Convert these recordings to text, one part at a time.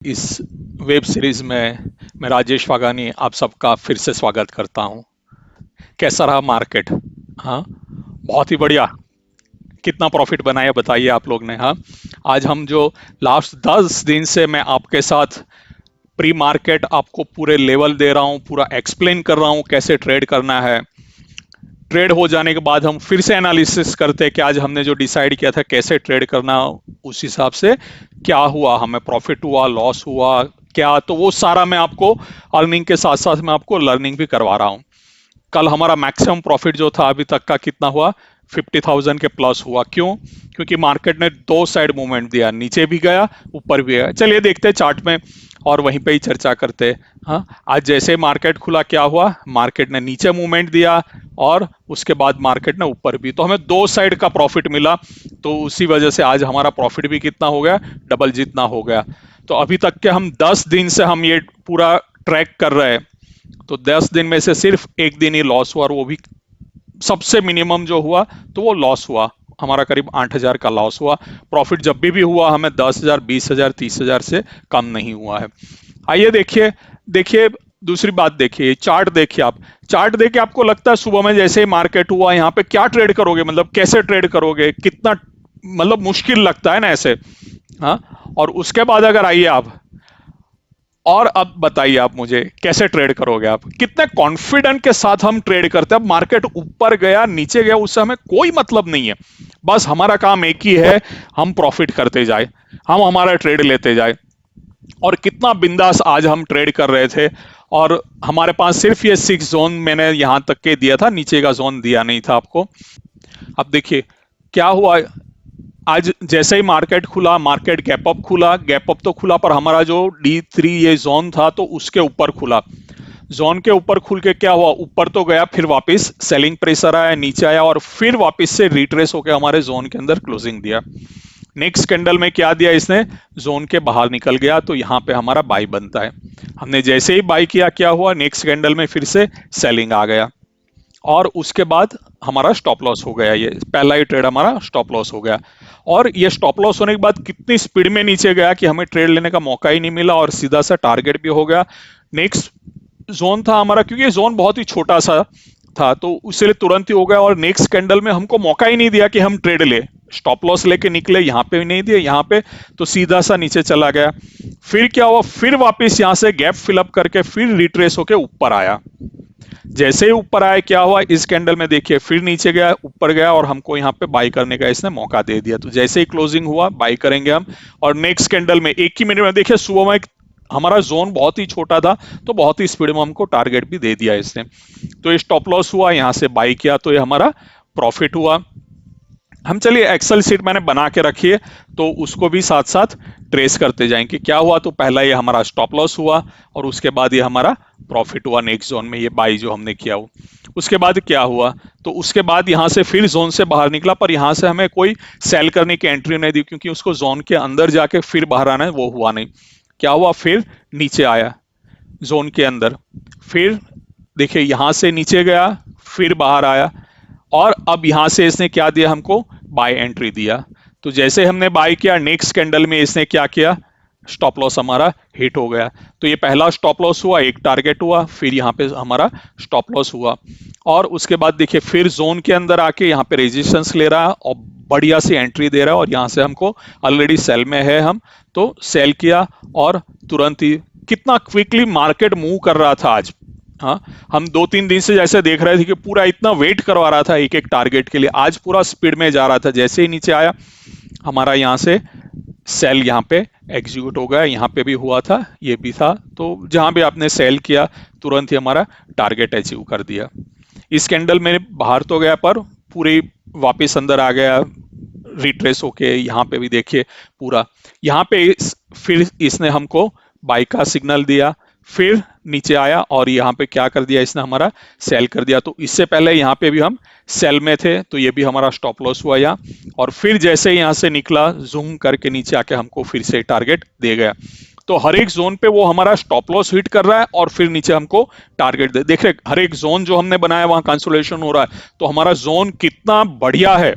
इस web series में मैं राजेश वाघानी आप सबका फिर से स्वागत करता हूं। कैसा रहा मार्केट? हाँ, बहुत ही बढ़िया। कितना प्रॉफिट बनाया बताइए आप लोग ने? हाँ, आज हम जो लास्ट 10 दिन से मैं आपके साथ प्री मार्केट आपको पूरे लेवल दे रहा हूं, पूरा एक्सप्लेन कर रहा हूं कैसे ट्रेड करना है। ट्रेड हो जाने के बाद हम फिर से एनालिसिस करते हैं कि आज हमने जो डिसाइड किया था कैसे ट्रेड करना, उस हिसाब से क्या हुआ, हमें प्रॉफिट हुआ, लॉस हुआ क्या, तो वो सारा मैं आपको अर्निंग के साथ साथ मैं आपको लर्निंग भी करवा रहा हूँ। कल हमारा मैक्सिमम प्रॉफिट जो था अभी तक का कितना हुआ? 50,000 के प्लस हुआ। क्यों? क्योंकि मार्केट ने दो साइड मूवमेंट दिया, नीचे भी गया ऊपर भी गया। चलिए देखते हैं चार्ट में और वहीं पे ही चर्चा करते हैं। हाँ, आज जैसे मार्केट खुला क्या हुआ? मार्केट ने नीचे मूवमेंट दिया और उसके बाद मार्केट ने ऊपर भी, तो हमें दो साइड का प्रॉफिट मिला। तो उसी वजह से आज हमारा प्रॉफिट भी कितना हो गया? डबल जितना हो गया। तो अभी तक के हम 10 दिन से हम ये पूरा ट्रैक कर रहे हैं। तो 10 दिन में से सिर्फ एक दिन ही लॉस हुआ, और वो भी सबसे मिनिमम जो हुआ तो वो लॉस हुआ हमारा, करीब 8,000 का लॉस हुआ। प्रॉफिट जब भी हुआ हमें 10,000, 20,000, 30,000 से कम नहीं हुआ है। आइए देखिए, देखिए दूसरी बात, देखिए चार्ट देखिए। आप चार्ट देखिए, आपको लगता है सुबह में जैसे ही मार्केट हुआ यहाँ पे क्या ट्रेड करोगे? मतलब कैसे ट्रेड करोगे? कितना मतलब मुश्किल लगता है ना ऐसे। हाँ, और उसके बाद अगर आइए आप, और अब बताइए आप मुझे कैसे ट्रेड करोगे? आप कितने कॉन्फिडेंट के साथ हम ट्रेड करते हैं? अब मार्केट ऊपर गया नीचे गया उससे हमें कोई मतलब नहीं है। बस हमारा काम एक ही है, हम प्रॉफिट करते जाए, हम हमारा ट्रेड लेते जाए। और कितना बिंदास आज हम ट्रेड कर रहे थे। और हमारे पास सिर्फ ये 6 जोन मैंने यहां तक के दिया था, नीचे का जोन दिया नहीं था आपको। अब देखिए क्या हुआ। आज जैसे ही मार्केट खुला, मार्केट गैप अप खुला, गैप अप तो खुला पर हमारा जो D3 ये जोन था तो उसके ऊपर खुला। जोन के ऊपर खुल के क्या हुआ? ऊपर तो गया, फिर वापस सेलिंग प्रेशर आया, नीचे आया और फिर वापस से रिट्रेस होकर हमारे जोन के अंदर क्लोजिंग दिया। नेक्स्ट कैंडल में क्या दिया इसने? जोन के बाहर निकल गया, तो यहां पे हमारा बाई बनता है। हमने जैसे ही बाई किया क्या हुआ? नेक्स्ट कैंडल में फिर से सेलिंग आ गया और उसके बाद हमारा स्टॉप लॉस हो गया। ये पहला ही ट्रेड हमारा स्टॉप लॉस हो गया। और ये स्टॉप लॉस होने के बाद कितनी स्पीड में नीचे गया कि हमें ट्रेड लेने का मौका ही नहीं मिला और सीधा सा टारगेट भी हो गया। नेक्स्ट जोन था हमारा, क्योंकि ये जोन बहुत ही छोटा सा था तो इसलिए तुरंत ही हो गया, और नेक्स्ट कैंडल में हमको मौका ही नहीं दिया कि हम ट्रेड ले। स्टॉप लॉस लेके निकले, यहाँ पे भी नहीं दिए, यहाँ पे तो सीधा सा नीचे चला गया। फिर क्या हुआ? फिर वापस यहाँ से गैप फिलअप करके फिर रिट्रेस होके ऊपर आया। जैसे ही ऊपर आया क्या हुआ? इस कैंडल में देखिए फिर नीचे गया, ऊपर गया और हमको यहाँ पे बाई करने का इसने मौका दे दिया। तो जैसे ही क्लोजिंग हुआ बाई करेंगे हम। और नेक्स्ट कैंडल में एक ही मिनट में देखिए, सुबह में हमारा जोन बहुत ही छोटा था तो बहुत ही स्पीड में हमको टारगेट भी दे दिया इसने। तो ये स्टॉप लॉस हुआ, यहाँ से बाई किया तो ये हमारा प्रॉफिट हुआ। हम चलिए एक्सेल सीट मैंने बना के रखी है तो उसको भी साथ साथ ट्रेस करते जाएंगे क्या हुआ। तो पहला ये हमारा स्टॉप लॉस हुआ और उसके बाद ये हमारा प्रॉफिट हुआ नेक्स्ट जोन में, ये बाई जो हमने किया हो। उसके बाद क्या हुआ? तो उसके बाद यहां से फिर जोन से बाहर निकला, पर यहां से हमें कोई सेल करने की एंट्री नहीं दी क्योंकि उसको जोन के अंदर जाके फिर बाहर आना है, वो हुआ नहीं। क्या हुआ? फिर नीचे आया जोन के अंदर, फिर देखिए यहां से नीचे गया, फिर बाहर आया और अब यहां से इसने क्या दिया हमको? बाय एंट्री दिया। तो जैसे हमने बाय किया, नेक्स्ट कैंडल में इसने क्या किया? स्टॉप लॉस हमारा हिट हो गया। तो ये पहला स्टॉप लॉस हुआ, एक टारगेट हुआ, फिर यहाँ पे हमारा स्टॉप लॉस हुआ। और उसके बाद देखिए फिर जोन के अंदर आके यहाँ पे रेजिस्टेंस ले रहा है और बढ़िया सी एंट्री दे रहा है, और यहाँ से हमको ऑलरेडी सेल में है हम, तो सेल किया और तुरंत ही कितना क्विकली मार्केट मूव कर रहा था आज। हाँ, हम 2-3 दिन से जैसे देख रहे थे कि पूरा इतना वेट करवा रहा था एक एक टारगेट के लिए, आज पूरा स्पीड में जा रहा था। जैसे ही नीचे आया हमारा यहाँ से सेल यहाँ पे एग्जीक्यूट हो गया, यहाँ पे भी हुआ था, ये भी था। तो जहां भी आपने सेल किया तुरंत ही हमारा टारगेट अचीव कर दिया। इस कैंडल में बाहर तो गया पर पूरी वापस अंदर आ गया रिट्रेस होके। यहाँ पे भी देखिए पूरा, यहाँ पे फिर इसने हमको बाई का सिग्नल दिया, फिर नीचे आया और यहाँ पे क्या कर दिया इसने? हमारा सेल कर दिया। तो इससे पहले यहाँ पे भी हम सेल में थे तो ये भी हमारा स्टॉप लॉस हुआ यहाँ। और फिर जैसे यहाँ से निकला जूम करके नीचे आके हमको फिर से टारगेट दे गया। तो हर एक जोन पे वो हमारा स्टॉप लॉस हिट कर रहा है और फिर नीचे हमको टारगेट दे। देख रहे हर एक जोन जो हमने बनाया वहां कंसोलिडेशन हो रहा है, तो हमारा जोन कितना बढ़िया है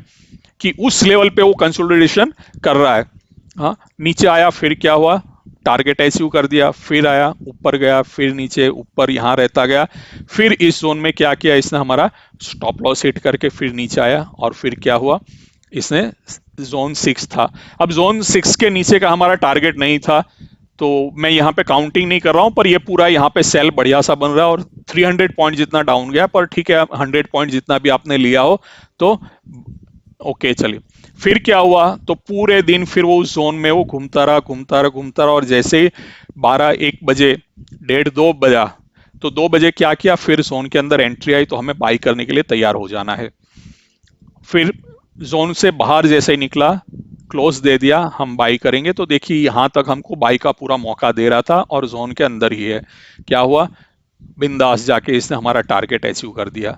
कि उस लेवल पे वो कंसोलिडेशन कर रहा है। हाँ, नीचे आया फिर क्या हुआ? टारगेट अचीव कर दिया, फिर आया ऊपर गया, फिर नीचे ऊपर यहाँ रहता गया, फिर इस जोन में क्या किया इसने, हमारा स्टॉप लॉस हिट करके फिर नीचे आया, और फिर क्या हुआ, इसने जोन 6 था। अब जोन 6 के नीचे का हमारा टारगेट नहीं था, तो मैं यहाँ पे काउंटिंग नहीं कर रहा हूं, पर ये पूरा यहाँ पे सेल बढ़िया सा बन रहा है, और 300 पॉइंट जितना डाउन गया, पर ठीक है, 100 पॉइंट जितना भी आपने लिया हो तो ओके चलिए। फिर क्या हुआ, तो पूरे दिन फिर वो उस जोन में वो घूमता रहा घूमता रहा घूमता रहा, और जैसे ही 12-1 बजे, 1:30-2 बजा, तो 2 बजे क्या किया, फिर जोन के अंदर एंट्री आई, तो हमें बाई करने के लिए तैयार हो जाना है। फिर जोन से बाहर जैसे ही निकला, क्लोज दे दिया, हम बाई करेंगे, तो देखिए यहां तक हमको बाई का पूरा मौका दे रहा था, और जोन के अंदर ही है। क्या हुआ, बिंदास जाके इसने हमारा टारगेट अचीव कर दिया।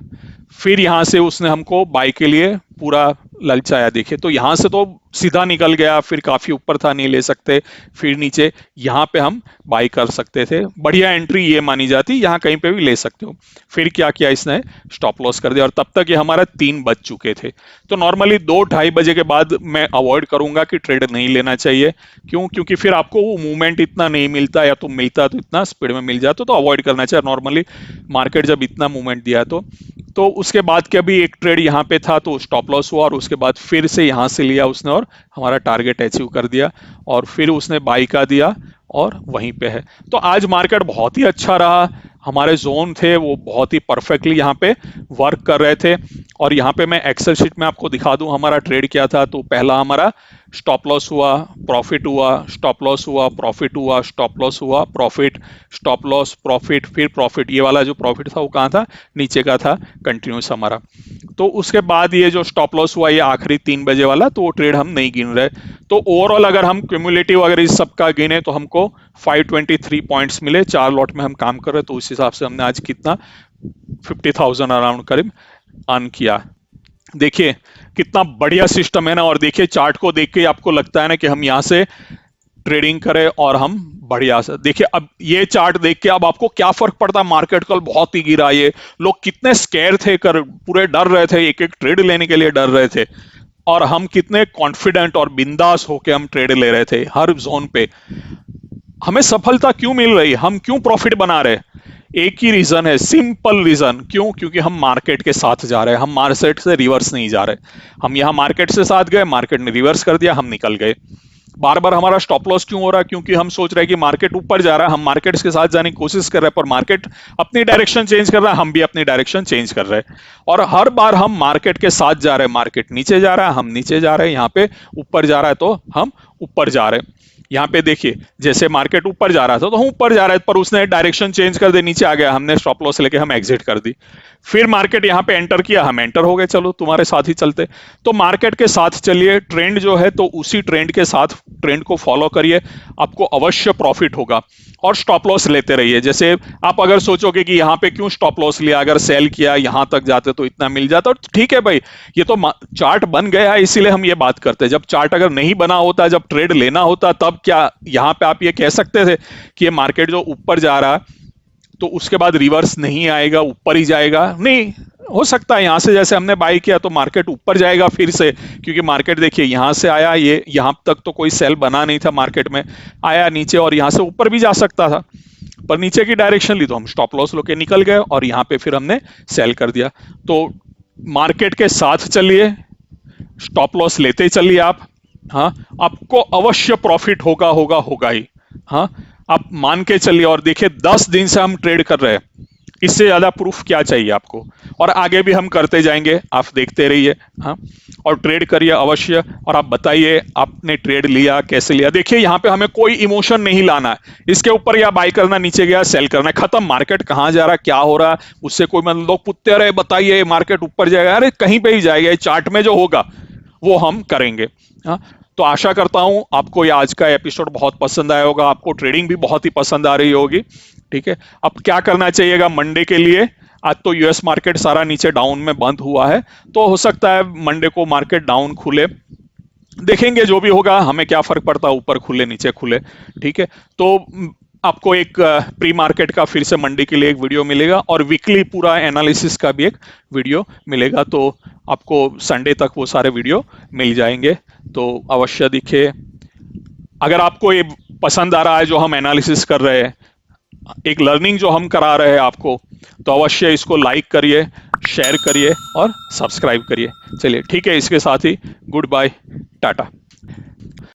फिर यहां से उसने हमको बाई के लिए पूरा ललचाया, देखिए तो यहां से तो सीधा निकल गया, फिर काफी ऊपर था, नहीं ले सकते, फिर नीचे यहाँ पे हम बाई कर सकते थे, बढ़िया एंट्री ये मानी जाती, यहाँ कहीं पे भी ले सकते हो। फिर क्या किया इसने, स्टॉप लॉस कर दिया, और तब तक ये हमारा 3 बज चुके थे। तो नॉर्मली 2-2:30 बजे के बाद मैं अवॉइड करूंगा कि ट्रेड नहीं लेना चाहिए। क्यों, क्योंकि फिर आपको वो मूवमेंट इतना नहीं मिलता, या तो मिलता तो इतना स्पीड में मिल जाता, तो अवॉइड करना चाहिए नॉर्मली मार्केट जब इतना मूवमेंट दिया है तो उसके बाद के भी एक ट्रेड यहाँ पे था, तो स्टॉप लॉस हुआ, और उसके बाद फिर से यहाँ से लिया उसने, और हमारा टारगेट अचीव कर दिया, और फिर उसने बाई का दिया, और वहीं पे है। तो आज मार्केट बहुत ही अच्छा रहा, हमारे जोन थे वो बहुत ही परफेक्टली यहाँ पे वर्क कर रहे थे। और यहाँ पे मैं एक्सेल शीट में आपको दिखा दूं हमारा ट्रेड क्या था। तो पहला हमारा स्टॉप लॉस हुआ, प्रॉफिट हुआ, स्टॉप लॉस हुआ, प्रॉफिट हुआ, स्टॉप लॉस हुआ, प्रॉफिट, स्टॉप लॉस, प्रॉफिट, फिर प्रॉफिट। ये वाला जो प्रॉफिट था वो कहाँ था, नीचे का था, कंटिन्यूस हमारा। तो उसके बाद ये जो स्टॉप लॉस हुआ, ये आखिरी 3 बजे वाला, तो वो ट्रेड हम नहीं गिन रहे। तो ओवरऑल अगर हम क्यूमुलेटिव अगर इस सब का गिने तो हमको 523 पॉइंट्स मिले, 4 लॉट में हम काम कर रहे, तो उस हिसाब से हमने आज कितना 50,000 अराउंड करीब अर्न किया। देखिए कितना बढ़िया सिस्टम है ना। और देखिए चार्ट को देख के आपको लगता है ना कि हम यहां से ट्रेडिंग करें और हम बढ़िया से। देखिए अब ये चार्ट देख के अब आपको क्या फर्क पड़ता है, मार्केट कल बहुत ही गिरा, ये लोग कितने स्केयर थे, कर पूरे डर रहे थे, एक एक ट्रेड लेने के लिए डर रहे थे, और हम कितने कॉन्फिडेंट और बिंदास होके हम ट्रेड ले रहे थे हर जोन पे। हमें सफलता क्यों मिल रही, हम क्यों प्रॉफिट बना रहे, एक ही रीजन है, सिंपल रीजन। क्यों, क्योंकि हम मार्केट के साथ जा रहे हैं, हम मार्केट से रिवर्स नहीं जा रहे। हम यहां मार्केट से साथ गए, मार्केट ने रिवर्स कर दिया, हम निकल गए। बार बार हमारा स्टॉप लॉस क्यों हो रहा है, क्योंकि हम सोच रहे हैं कि मार्केट ऊपर जा रहा है, हम मार्केट के साथ जाने की कोशिश कर रहे हैं, पर मार्केट अपनी डायरेक्शन चेंज कर रहा है, हम भी अपनी डायरेक्शन चेंज कर रहे हैं। और हर बार हम मार्केट के साथ जा रहे हैं, मार्केट नीचे जा रहा है, हम नीचे जा रहे हैं, यहाँ पे ऊपर जा रहा है तो हम ऊपर जा रहे हैं। यहाँ पे देखिए जैसे मार्केट ऊपर जा रहा था तो हम ऊपर जा रहे थे, पर उसने डायरेक्शन चेंज कर दी, नीचे आ गया, हमने स्टॉप लॉस लेके हम एग्जिट कर दी। फिर मार्केट यहाँ पे एंटर किया, हम एंटर हो गए, चलो तुम्हारे साथ ही चलते। तो मार्केट के साथ चलिए, ट्रेंड जो है तो उसी ट्रेंड के साथ, ट्रेंड को फॉलो करिए, आपको अवश्य प्रॉफिट होगा। और स्टॉप लॉस लेते रहिए। जैसे आप अगर सोचोगे कि यहाँ पे क्यों स्टॉप लॉस लिया, अगर सेल किया यहां तक जाते तो इतना मिल जाता, तो ठीक है भाई, ये तो चार्ट बन गया है इसीलिए हम ये बात करते हैं। जब चार्ट अगर नहीं बना होता, जब ट्रेड लेना होता, तब क्या यहां पे आप ये कह सकते थे कि ये मार्केट जो ऊपर जा रहा है तो उसके बाद रिवर्स नहीं आएगा, ऊपर ही जाएगा? नहीं हो सकता है। यहां से जैसे हमने बाई किया तो मार्केट ऊपर जाएगा फिर से, क्योंकि मार्केट देखिए यहां से आया, ये यहां तक तो कोई सेल बना नहीं था मार्केट में, आया नीचे और यहां से ऊपर भी जा सकता था, पर नीचे की डायरेक्शन ली तो हम स्टॉप लॉस लेके निकल गए, और यहां पे फिर हमने सेल कर दिया। तो मार्केट के साथ चलिए, स्टॉप लॉस लेते चलिए आप। हाँ, आपको अवश्य प्रॉफिट होगा होगा होगा ही। हाँ, आप मान के चलिए। और देखिए 10 दिन से हम ट्रेड कर रहे हैं, इससे ज्यादा प्रूफ क्या चाहिए आपको। और आगे भी हम करते जाएंगे, आप देखते रहिए। हाँ, और ट्रेड करिए अवश्य, और आप बताइए आपने ट्रेड लिया कैसे लिया। देखिए यहाँ पे हमें कोई इमोशन नहीं लाना है, इसके ऊपर या बाई करना, नीचे गया सेल करना है, खत्म। मार्केट कहाँ जा रहा है, क्या हो रहा है, उससे कोई मतलब, लोग पूछते रहे बताइए मार्केट ऊपर जाएगा, अरे कहीं पे ही जाएगा, चार्ट में जो होगा वो हम करेंगे। हाँ, तो आशा करता हूं आपको ये आज का एपिसोड बहुत पसंद आया होगा, आपको ट्रेडिंग भी बहुत ही पसंद आ रही होगी। ठीक है, अब क्या करना चाहिएगा मंडे के लिए। आज तो यूएस मार्केट सारा नीचे डाउन में बंद हुआ है, तो हो सकता है मंडे को मार्केट डाउन खुले, देखेंगे जो भी होगा, हमें क्या फर्क पड़ता है, ऊपर खुले नीचे खुले। ठीक है, तो आपको एक प्री मार्केट का फिर से मंडे के लिए एक वीडियो मिलेगा, और वीकली पूरा एनालिसिस का भी एक वीडियो मिलेगा, तो आपको संडे तक वो सारे वीडियो मिल जाएंगे, तो अवश्य दिखे। अगर आपको ये पसंद आ रहा है जो हम एनालिसिस कर रहे हैं, एक लर्निंग जो हम करा रहे हैं आपको, तो अवश्य इसको लाइक करिए, शेयर करिए और सब्सक्राइब करिए। चलिए ठीक है, इसके साथ ही गुड बाय, टाटा।